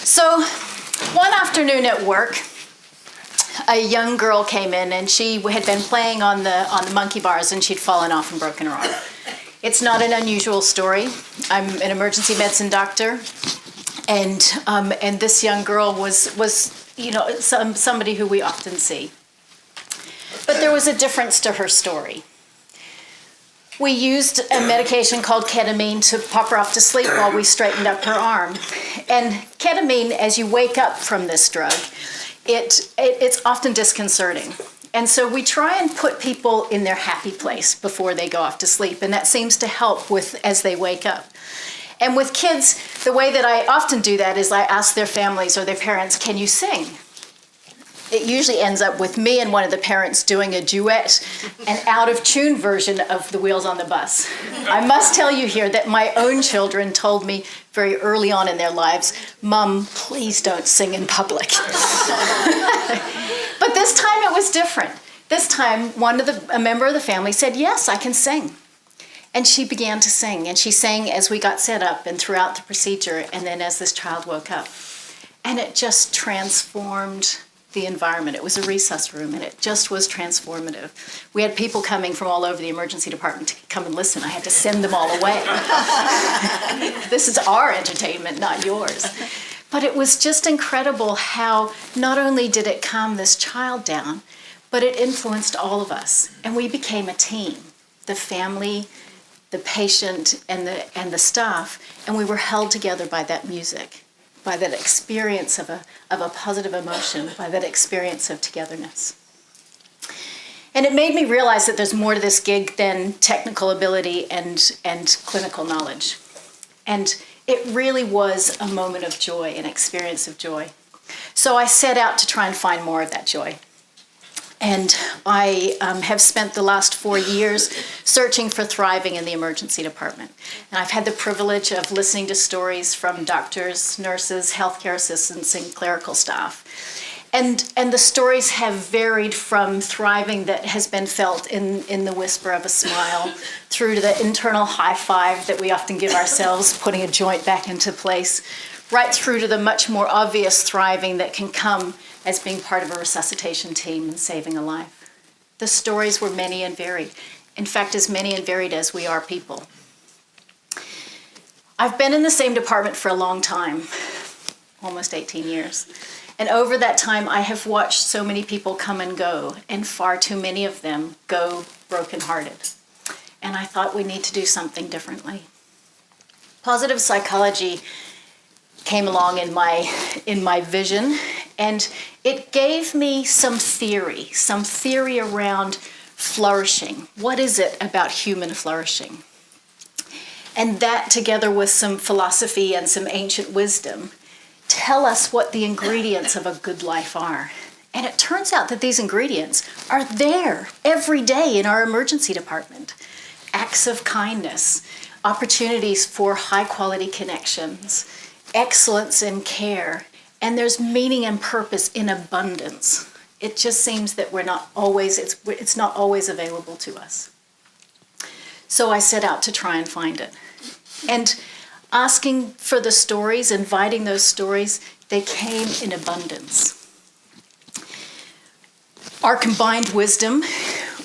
So one afternoon at work, a young girl came in and she had been playing on the monkey bars and she'd fallen off and broken her arm. It's not an unusual story. I'm an emergency medicine doctor, and this young girl was somebody who we often see. But there was a difference to her story. We used a medication called ketamine to pop her off to sleep while we straightened up her arm. And ketamine, as you wake up from this drug, it's often disconcerting. And so we try and put people in their happy place before they go off to sleep, and that seems to help as they wake up. And with kids, the way that I often do that is I ask their families or their parents, can you sing? It usually ends up with me and one of the parents doing a duet, an out-of-tune version of The Wheels on the Bus. I must tell you here that my own children told me very early on in their lives, Mom, please don't sing in public. But this time it was different. This time, a member of the family said, yes, I can sing. And she began to sing, and she sang as we got set up and throughout the procedure, and then as this child woke up. And it just transformed the environment. It was a resus room, and it just was transformative. We had people coming from all over the emergency department to come and listen. I had to send them all away. This is our entertainment, not yours. But it was just incredible how not only did it calm this child down, but it influenced all of us. And we became a team, the family, the patient, and the staff, and we were held together by that music, by that experience of a positive emotion, by that experience of togetherness. And it made me realize that there's more to this gig than technical ability and clinical knowledge. And it really was a moment of joy, an experience of joy. So I set out to try and find more of that joy. And I have spent the last 4 years searching for thriving in the emergency department. And I've had the privilege of listening to stories from doctors, nurses, healthcare assistants, and clerical staff. And the stories have varied from thriving that has been felt in the whisper of a smile, through to the internal high five that we often give ourselves, putting a joint back into place, right through to the much more obvious thriving that can come as being part of a resuscitation team and saving a life. The stories were many and varied. In fact, as many and varied as we are people. I've been in the same department for a long time, almost 18 years. And over that time, I have watched so many people come and go, and far too many of them go brokenhearted. And I thought we need to do something differently. Positive psychology came along in my vision, and it gave me some theory around flourishing. What is it about human flourishing? And that, together with some philosophy and some ancient wisdom, tell us what the ingredients of a good life are. And it turns out that these ingredients are there every day in our emergency department. Acts of kindness, opportunities for high-quality connections, excellence in care, and there's meaning and purpose in abundance. It just seems that it's not always available to us. So I set out to try and find it. And asking for the stories, inviting those stories, they came in abundance. Our combined wisdom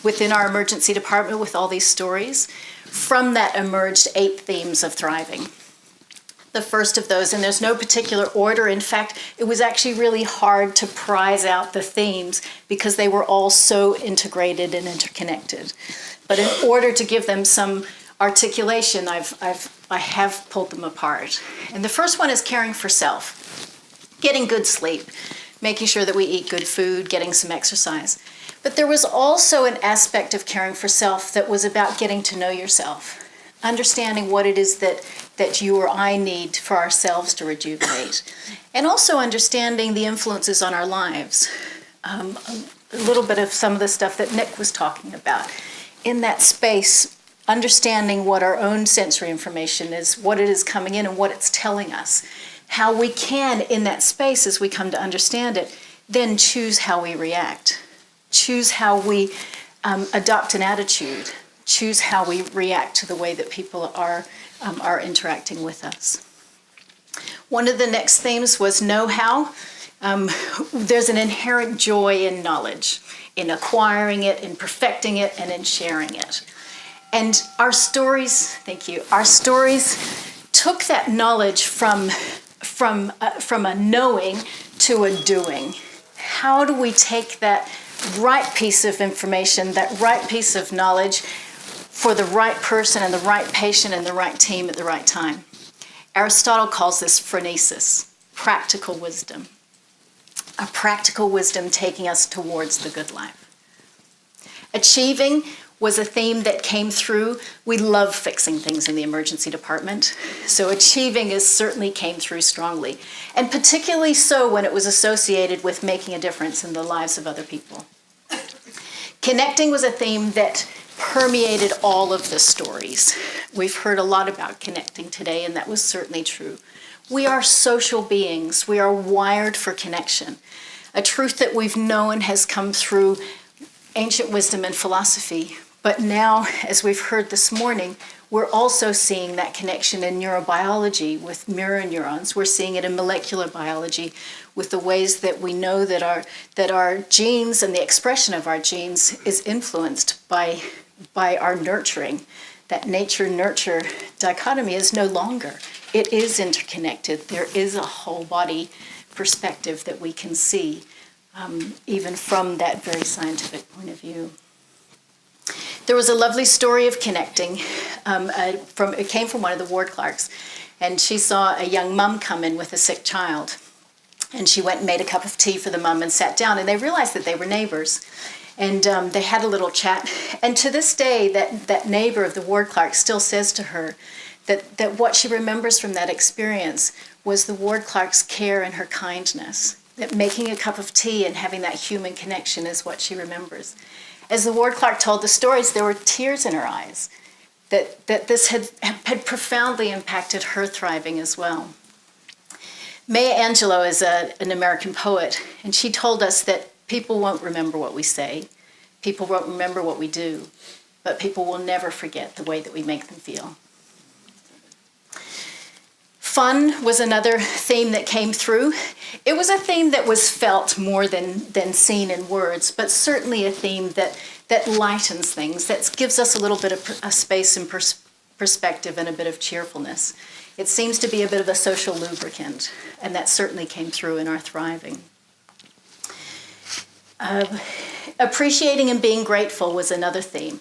within our emergency department with all these stories, from that emerged 8 themes of thriving. The first of those, and there's no particular order. In fact, it was actually really hard to prize out the themes because they were all so integrated and interconnected. But in order to give them some articulation, I have pulled them apart. And the first one is caring for self, getting good sleep, making sure that we eat good food, getting some exercise. But there was also an aspect of caring for self that was about getting to know yourself, understanding what it is that you or I need for ourselves to rejuvenate, and also understanding the influences on our lives. A little bit of some of the stuff that Nick was talking about. In that space, understanding what our own sensory information is, what it is coming in and what it's telling us. How we can, in that space, as we come to understand it, then choose how we react. Choose how we adopt an attitude. Choose how we react to the way that people are interacting with us. One of the next themes was know-how. There's an inherent joy in knowledge, in acquiring it, in perfecting it, and in sharing it. And our stories, thank you, our stories took that knowledge from a knowing to a doing. How do we take that right piece of information, that right piece of knowledge for the right person and the right patient and the right team at the right time? Aristotle calls this phronesis, practical wisdom. A practical wisdom taking us towards the good life. Achieving was a theme that came through. We love fixing things in the emergency department, so achieving certainly came through strongly, and particularly so when it was associated with making a difference in the lives of other people. Connecting was a theme that permeated all of the stories. We've heard a lot about connecting today, and that was certainly true. We are social beings. We are wired for connection. A truth that we've known has come through ancient wisdom and philosophy. But now, as we've heard this morning, we're also seeing that connection in neurobiology with mirror neurons. We're seeing it in molecular biology with the ways that we know that our genes and the expression of our genes is influenced by our nurturing. That nature-nurture dichotomy is no longer. It is interconnected. There is a whole body perspective that we can see, even from that very scientific point of view. There was a lovely story of connecting. It came from one of the ward clerks, and she saw a young mum come in with a sick child. And she went and made a cup of tea for the mum and sat down, and they realized that they were neighbors. And they had a little chat. And to this day, that neighbor of the ward clerk still says to her that what she remembers from that experience was the ward clerk's care and her kindness. That making a cup of tea and having that human connection is what she remembers. As the ward clerk told the stories, there were tears in her eyes. That this had profoundly impacted her thriving as well. Maya Angelou is an American poet, and she told us that people won't remember what we say, people won't remember what we do, but people will never forget the way that we make them feel. Fun was another theme that came through. It was a theme that was felt more than seen in words, but certainly a theme that lightens things, that gives us a little bit of a space and perspective and a bit of cheerfulness. It seems to be a bit of a social lubricant, and that certainly came through in our thriving. Appreciating and being grateful was another theme.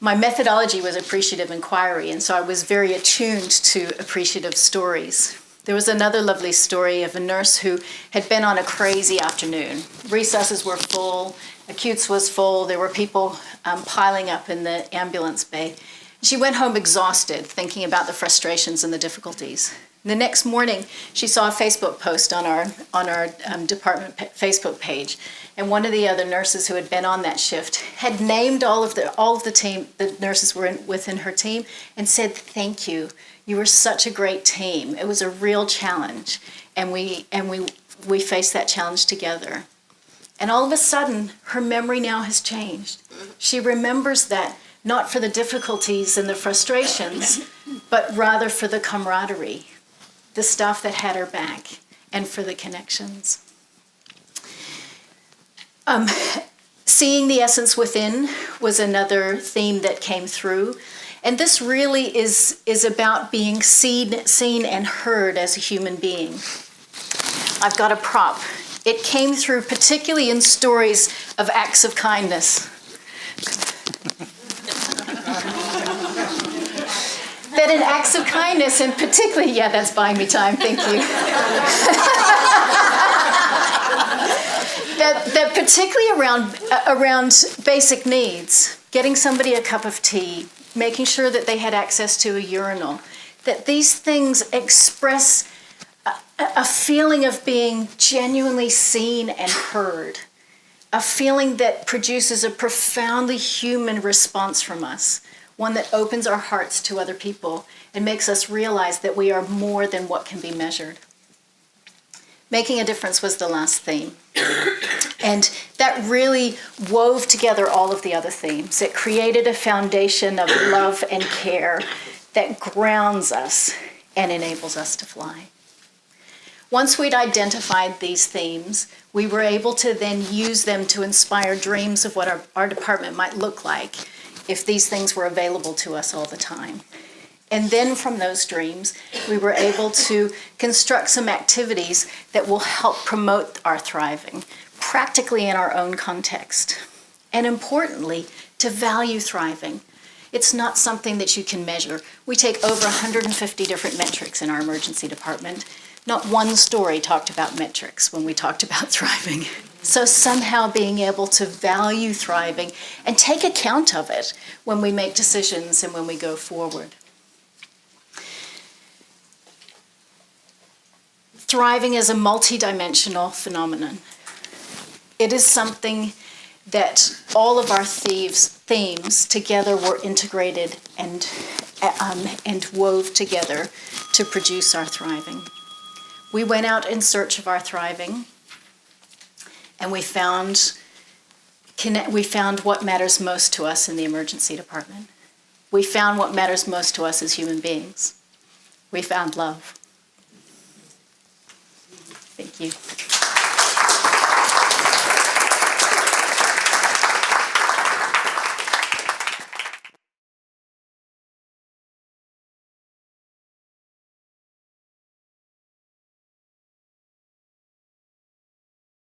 My methodology was appreciative inquiry, and so I was very attuned to appreciative stories. There was another lovely story of a nurse who had been on a crazy afternoon. Recesses were full, acutes was full, there were people piling up in the ambulance bay. She went home exhausted, thinking about the frustrations and the difficulties. The next morning, she saw a Facebook post on our department Facebook page, and one of the other nurses who had been on that shift had named all of the team, the nurses were within her team, and said, "Thank you. You were such a great team. It was a real challenge, and we faced that challenge together." And all of a sudden, her memory now has changed. She remembers that not for the difficulties and the frustrations, but rather for the camaraderie, the stuff that had her back, and for the connections. Seeing the essence within was another theme that came through. And this really is about being seen and heard as a human being. I've got a prop. It came through particularly in stories of acts of kindness. That in acts of kindness, and particularly, yeah, that's buying me time, thank you. that particularly around basic needs, getting somebody a cup of tea, making sure that they had access to a urinal, that these things express a feeling of being genuinely seen and heard, a feeling that produces a profoundly human response from us, one that opens our hearts to other people and makes us realize that we are more than what can be measured. Making a difference was the last theme. And that really wove together all of the other themes. It created a foundation of love and care that grounds us and enables us to fly. Once we'd identified these themes, we were able to then use them to inspire dreams of what our department might look like if these things were available to us all the time. And then from those dreams, we were able to construct some activities that will help promote our thriving, practically in our own context. And importantly, to value thriving. It's not something that you can measure. We take over 150 different metrics in our emergency department. Not one story talked about metrics when we talked about thriving. So somehow being able to value thriving and take account of it when we make decisions and when we go forward. Thriving is a multidimensional phenomenon. It is something that all of our themes together were integrated and wove together to produce our thriving. We went out in search of our thriving, and we found what matters most to us in the emergency department. We found what matters most to us as human beings. We found love. Thank you.